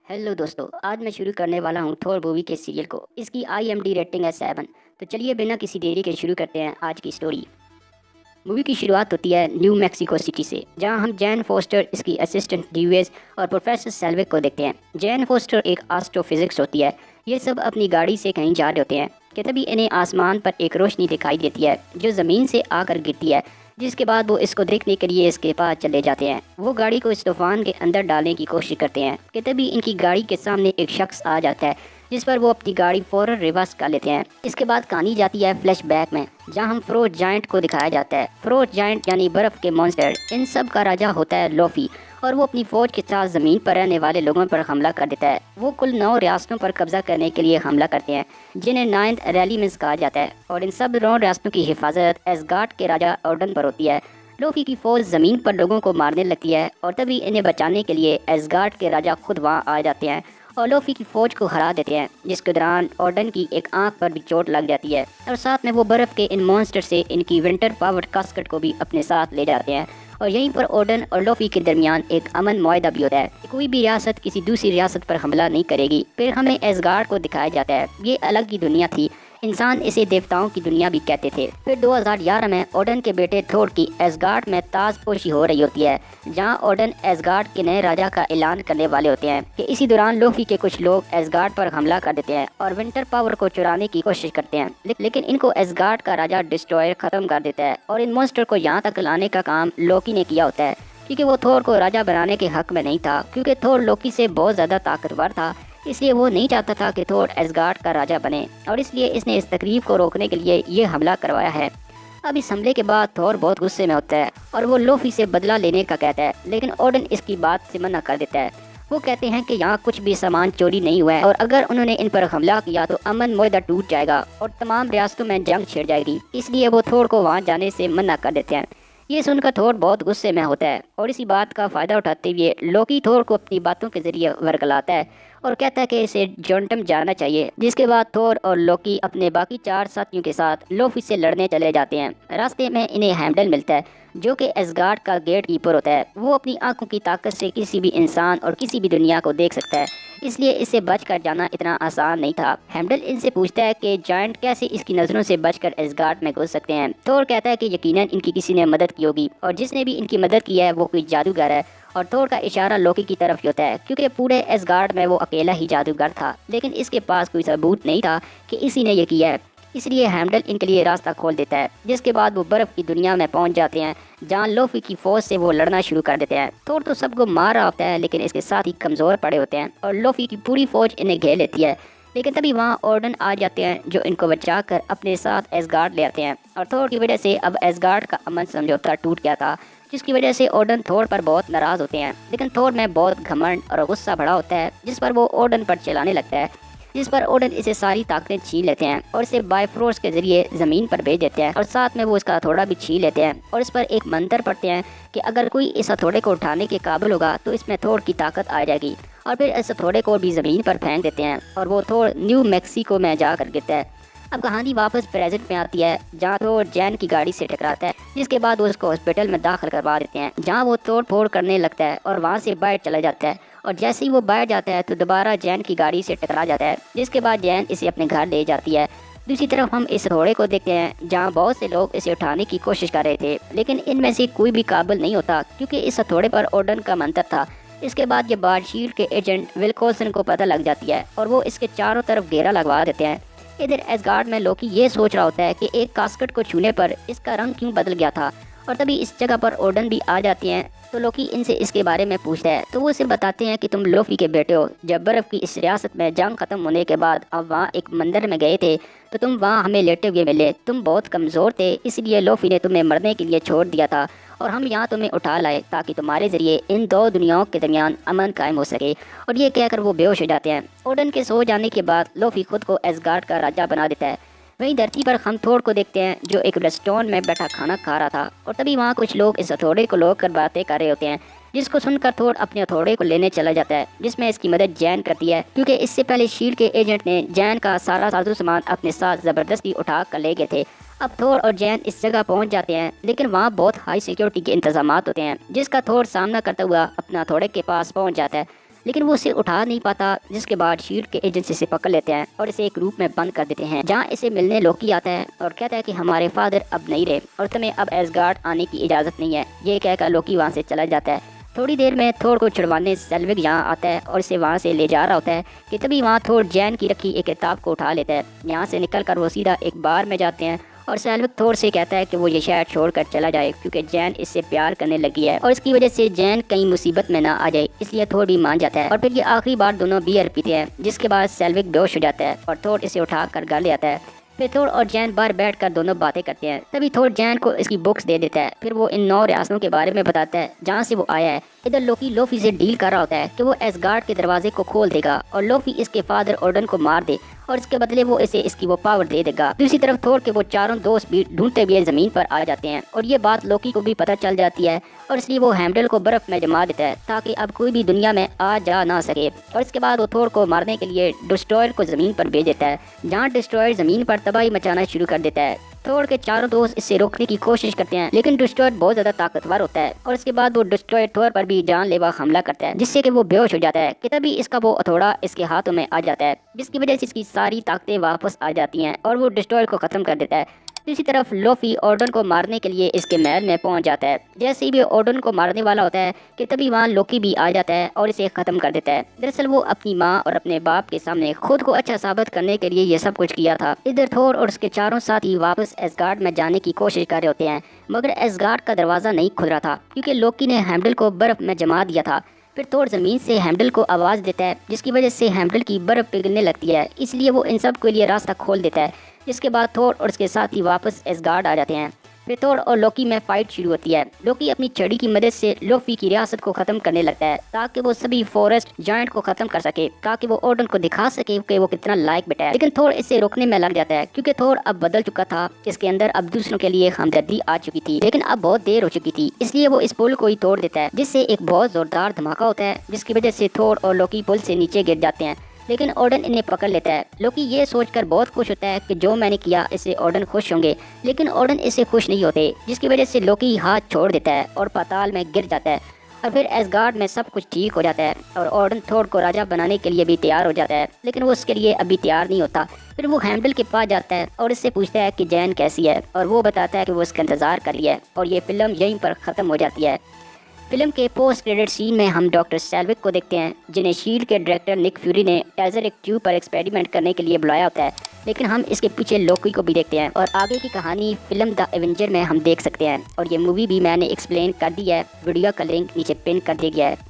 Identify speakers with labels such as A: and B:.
A: Hello दोस्तों, आज मैं शुरू करने वाला हूँ थोर मूवी के सीरियल को। इसकी IMDb रेटिंग है 7। तो चलिए बिना किसी देरी के शुरू करते हैं आज की स्टोरी। मूवी की शुरुआत होती है न्यू मैक्सिको सिटी से, जहां हम जैन फोस्टर, इसकी असिस्टेंट ड्यूएस और प्रोफेसर सेल्विक को देखते हैं। जैन फोस्टर एक एस्ट्रोफिजिक्स होती है। ये सब अपनी गाड़ी से कहीं जा रहे होते हैं कि तभी इन्हें आसमान पर एक रोशनी दिखाई देती है जो ज़मीन से आकर गिरती है, जिसके बाद वो इसको देखने के लिए इसके पास चले जाते हैं। वो गाड़ी को इस तूफान के अंदर डालने की कोशिश करते हैं कि तभी इनकी गाड़ी के सामने एक शख्स आ जाता है, जिस पर वो अपनी गाड़ी फौरन रिवर्स कर लेते हैं। इसके बाद कहानी जाती है फ्लैशबैक में, जहां हम फ्रोज जायंट को दिखाया जाता है। फ्रोज जायंट यानी बर्फ के मॉन्स्टर, इन सब का राजा होता है लोफी, और वो अपनी फौज के साथ ज़मीन पर रहने वाले लोगों पर हमला कर देता है। वो कुल 9 रियासतों पर कब्जा करने के लिए हमला करते हैं, जिन्हें 9th रेलिमेंस कहा जाता है, और इन सब 9 रियासतों की हिफाजत एसगार्ड के राजा ओडन पर होती है। लोफी की फौज ज़मीन पर लोगों को मारने लगती है, और तभी इन्हें बचाने के लिए एसगार्ड के राजा खुद वहाँ आ जाते हैं और लोफी की फौज को हरा देते हैं, जिसके दौरान ओडन की एक आंख पर भी चोट लग जाती है, और साथ में वो बर्फ़ के इन मॉन्स्टर से इनकी विंटर पावर्ड कास्केट को भी अपने साथ ले जाते हैं। और यहीं पर ओडन और लोफी के दरमियान एक अमन मुआहदा भी होता है कि कोई भी रियासत किसी दूसरी रियासत पर हमला नहीं करेगी। फिर हमें एसगार्ड को दिखाया जाता है। ये अलग ही दुनिया थी, इंसान इसे देवताओं की दुनिया भी कहते थे। फिर 2011 में ओडन के बेटे थोर की एसगार्ड में ताजपोशी हो रही होती है, जहां ओडन एसगार्ड के नए राजा का ऐलान करने वाले होते हैं कि इसी दौरान लोफी के कुछ लोग एसगार्ड पर हमला कर देते हैं और विंटर पावर को चुराने की कोशिश करते हैं, लेकिन इनको एसगार्ड का राजा डिस्ट्रॉयर खत्म कर देता है। और इन मॉन्स्टर को यहाँ तक लाने का काम लोकी ने किया होता है, क्योंकि वो थोर को राजा बनाने के हक में नहीं था, क्योंकि थोर लोकी से बहुत ज़्यादा ताकतवर था। इसलिए वो नहीं चाहता था कि थोर एसगार्ड का राजा बने, और इसलिए इसने इस तकरीब को रोकने के लिए ये हमला करवाया है। अब इस हमले के बाद थोर बहुत गुस्से में होता है और वो लोफी से बदला लेने का कहता है, लेकिन ओडन इसकी बात से मना कर देता है। वो कहते हैं कि यहाँ कुछ भी सामान चोरी नहीं हुआ है, और अगर उन्होंने इन पर हमला किया तो अमन मुआहदा टूट जाएगा और तमाम रियासतों में जंग छिड़ जाएगी। इसलिए वो थोर को वहाँ जाने से मना कर देते हैं। ये सुनकर थोर बहुत गुस्से में होता है, और इसी बात का फ़ायदा उठाते हुए लोकी थोर को अपनी बातों के ज़रिए वर्गलाता है और कहता है कि इसे जोंटम जाना चाहिए। जिसके बाद थोर और लोकी अपने बाकी 4 साथियों के साथ लोफी से लड़ने चले जाते हैं। रास्ते में इन्हें हैमडल मिलता है, जो कि एसगार्ड का गेट कीपर होता है। वो अपनी आंखों की ताकत से किसी भी इंसान और किसी भी दुनिया को देख सकता है, इसलिए इससे बचकर जाना इतना आसान नहीं था। हैमडल इनसे पूछता है कि जायंट कैसे इसकी नज़रों से बचकर एसगार्ड में घुस सकते हैं। थोर कहता है कि यकीनन इनकी किसी ने मदद की होगी, और जिसने भी इनकी मदद की है वो कोई जादूगर है। और थोर का इशारा लोकी की तरफ ही होता है, क्योंकि पूरे एसगार्ड में वो अकेला ही जादूगर था, लेकिन इसके पास कोई सबूत नहीं था कि इसी ने ये किया है। इसलिए हैमडल इनके लिए रास्ता खोल देता है, जिसके बाद वो बर्फ़ की दुनिया में पहुंच जाते हैं, जहां लोफी की फौज से वो लड़ना शुरू कर देते हैं। थोर तो सबको मार रहा होता है, लेकिन इसके साथ ही कमज़ोर पड़े होते हैं, और लोफी की पूरी फौज इन्हें घेर लेती है। लेकिन तभी वहाँ ओडन आ जाते हैं, जो इनको बचा कर अपने साथ एसगार्ड ले आते हैं। और थोर की वजह से अब एसगार्ड का अमन समझौता टूट गया था, जिसकी वजह से ओडन थोर पर बहुत नाराज़ होते हैं। लेकिन थोर में बहुत घमंड और गुस्सा भरा होता है, जिस पर वो ओडन पर चलाने लगता है, जिस पर ओडन इसे सारी ताकतें छीन लेते हैं और इसे बायफ्रोस के जरिए ज़मीन पर भेज देते हैं, और साथ में वो इसका हथौड़ा भी छीन लेते हैं और इस पर एक मंत्र पढ़ते हैं कि अगर कोई इस हथौड़े को उठाने के काबिल होगा तो इसमें थोर की ताकत आ जाएगी। और फिर इस हथौड़े को भी ज़मीन पर फेंक देते हैं, और वो थोर न्यू मैक्सिको में जाकर गिरता है। अब कहानी वापस प्रेजेंट में आती है, जहाँ थोर जैन की गाड़ी से टकराता है, जिसके बाद वो उसको हॉस्पिटल में दाखिल करवा देते हैं, जहाँ वो तोड़ फोड़ करने लगता है और वहाँ से बाहर चला जाता है। और जैसे ही वो बाहर जाता है तो दोबारा जैन की गाड़ी से टकरा जाता है, जिसके बाद जैन इसे अपने घर ले जाती है। दूसरी तरफ हम इस हथौड़े को देखते हैं, जहाँ बहुत से लोग इसे उठाने की कोशिश कर रहे थे, लेकिन इनमें से कोई भी काबिल नहीं होता, क्योंकि इस हथौड़े पर ओडन का मंत्र था। इसके बाद ये बात शील्ड के एजेंट विल्कोसन को पता लग जाती है, और वो इसके चारों तरफ घेरा लगवा देते हैं। इधर एसगार्ड में लोकी ये सोच रहा होता है कि एक कास्केट को छूने पर इसका रंग क्यों बदल गया था, और तभी इस जगह पर ओडन भी आ जाती हैं। तो लोकी इनसे इसके बारे में पूछता है, तो वो इसे बताते हैं कि तुम लोफी के बेटे हो। जब बर्फ़ की इस रियासत में जंग ख़त्म होने के बाद अब वहाँ एक मंदिर में गए थे, तो तुम वहाँ हमें लेटे हुए मिले। तुम बहुत कमज़ोर थे, इसलिए लोफी ने तुम्हें मरने के लिए छोड़ दिया था, और हम यहाँ तुम्हें उठा लाए ताकि तुम्हारे ज़रिए इन 2 दुनियाओं के दरमियान अमन कायम हो सके। और ये कहकर वो बेहोश हो जाते हैं। ओडन के सो जाने के बाद लोफी खुद को एसगार्ड का राजा बना देता है। वहीं धरती पर हम थोर को देखते हैं, जो एक रेस्टोरेंट में बैठा खाना खा रहा था, और तभी वहाँ कुछ लोग इस हथौड़े को लोग कर बातें कर रहे होते हैं, जिसको सुनकर थोर अपने हथौड़े को लेने चला जाता है, जिसमें इसकी मदद जैन करती है, क्योंकि इससे पहले शील्ड के एजेंट ने जैन का सारा साजो सामान अपने साथ ज़बरदस्ती उठा कर ले गए थे। अब थोर और जैन इस जगह पहुंच जाते हैं, लेकिन वहाँ बहुत हाई सिक्योरिटी के इंतजाम होते हैं, जिसका थोर सामना करता हुआ अपना हथौड़े के पास पहुंच जाता है। लेकिन वो उसे उठा नहीं पाता, जिसके बाद शील्ड के एजेंट इसे पकड़ लेते हैं और इसे एक रूम में बंद कर देते हैं, जहाँ इसे मिलने लोकी आता है और कहता है कि हमारे फादर अब नहीं रहे और तुम्हें अब एसगार्ड आने की इजाज़त नहीं है। ये कहकर लोकी वहाँ से चला जाता है। थोड़ी देर में थोर को छुड़वाने सेल्विक यहाँ आता है और इसे वहाँ से ले जा रहा होता है कि तभी वहाँ थोर जैन की रखी एक किताब को उठा लेता है। यहाँ से निकलकर वो सीधा एक बार में जाते हैं और सेल्विक थोर से कहता है कि वो ये शहर छोड़कर चला जाए क्योंकि जैन इससे प्यार करने लगी है और इसकी वजह से जैन कहीं मुसीबत में ना आ जाए, इसलिए थोर भी मान जाता है। और फिर ये आखिरी बार दोनों बियर पीते हैं, जिसके बाद सेल्विक बेहोश हो जाता है और थोर इसे उठा कर घर ले आता है। फिर थोर और जैन बाहर बैठकर दोनों बातें करते हैं। तभी थोर जैन को इसकी बुक्स दे देता है। फिर वो इन 9 रियासतों के बारे में बताता है जहाँ से वो आया है। इधर लोकी लोफी से डील कर रहा होता है कि वो एसगार्ड के दरवाजे को खोल देगा और लोफी इसके फादर ओडन को मार दे और इसके बदले वो इसे इसकी वो पावर दे देगा। दूसरी तरफ थोर के वो चारों दोस्त भी ढूंढते हुए जमीन पर आ जाते हैं और ये बात लोकी को भी पता चल जाती है और इसलिए वो हेमडल को बर्फ में जमा देता है ताकि अब कोई भी दुनिया में आ जा ना सके। और इसके बाद वो थोर को मारने के लिए डिस्ट्रॉयर को जमीन पर भेज देता है, जहाँ डिस्ट्रॉयर जमीन पर तबाही मचाना शुरू कर देता है। थोर के चारों दोस्त इससे रोकने की कोशिश करते हैं, लेकिन डिस्ट्रॉयर बहुत ज्यादा ताकतवर होता है और इसके बाद वो डिस्ट्रॉयर थोर पर भी जानलेवा हमला करता है, जिससे कि वो बेहोश हो जाता है कि तभी इसका वो हथौड़ा इसके हाथों में आ जाता है, जिसकी वजह से इसकी सारी ताकतें वापस आ जाती हैं और वो डिस्ट्रॉयर को खत्म कर देता है। दूसरी तरफ लोफी ओडन को मारने के लिए इसके महल में पहुंच जाता है। जैसे ही वो ओडन को मारने वाला होता है कि तभी वहाँ लोकी भी आ जाता है और इसे खत्म कर देता है। दरअसल वो अपनी माँ और अपने बाप के सामने खुद को अच्छा साबित करने के लिए ये सब कुछ किया था। इधर थोर और उसके चारों साथी वापस एसगार्ड में जाने की कोशिश कर रहे होते हैं, मगर एसगार्ड का दरवाज़ा नहीं खुल रहा था क्योंकि लोकी ने हेमडल को बर्फ में जमा दिया था। फिर थोर ज़मीन से हेमडल को आवाज़ देता है, जिसकी वजह से हेमडल की बर्फ़ पिघलने लगती है, इसलिए वो इन सब के लिए रास्ता खोल देता है। जिसके बाद थोर और उसके साथी वापस एसगार्ड आ जाते हैं। फिर थोर और लोकी में फाइट शुरू होती है। लोकी अपनी छड़ी की मदद से लोफी की रियासत को खत्म करने लगता है ताकि वो सभी फॉरेस्ट जायंट को खत्म कर सके, ताकि वो ओडन को दिखा सके कि वो कितना लायक बेटा है। लेकिन थोर इसे रोकने में लग जाता है क्योंकि थोर अब बदल चुका था, इसके अंदर अब दूसरों के लिए हमदर्दी आ चुकी थी, लेकिन अब बहुत देर हो चुकी थी, इसलिए वो इस पुल को ही तोड़ देता है, जिससे एक बहुत जोरदार धमाका होता है, जिसकी वजह से थोर और लोकी पुल से नीचे गिर जाते हैं। लेकिन ओडन इन्हें पकड़ लेता है। लोकी ये सोचकर बहुत खुश होता है कि जो मैंने किया इससे ओडन खुश होंगे, लेकिन ओडन इससे खुश नहीं होते, जिसकी वजह से लोकी हाथ छोड़ देता है और पाताल में गिर जाता है। और फिर एसगार्ड में सब कुछ ठीक हो जाता है और ओडन थोर को राजा बनाने के लिए भी तैयार हो जाता है, लेकिन वो उसके लिए अभी तैयार नहीं होता। फिर वो हेमडल के पास जाता है और इससे पूछता है कि जैन कैसी है, और वो बताता है कि वो इसका इंतज़ार कर लिया है, और ये फिल्म यहीं पर ख़त्म हो जाती है। फिल्म के पोस्ट क्रेडिट सीन में हम डॉक्टर सेल्विक को देखते हैं, जिन्हें शील्ड के डायरेक्टर निक फ्यूरी ने एजर एक ट्यूब पर एक्सपेरिमेंट करने के लिए बुलाया होता है, लेकिन हम इसके पीछे लोकी को भी देखते हैं और आगे की कहानी फिल्म द एवेंजर में हम देख सकते हैं। और ये मूवी भी मैंने एक्सप्लेन कर दी है, वीडियो का लिंक नीचे पिन कर दिया गया है।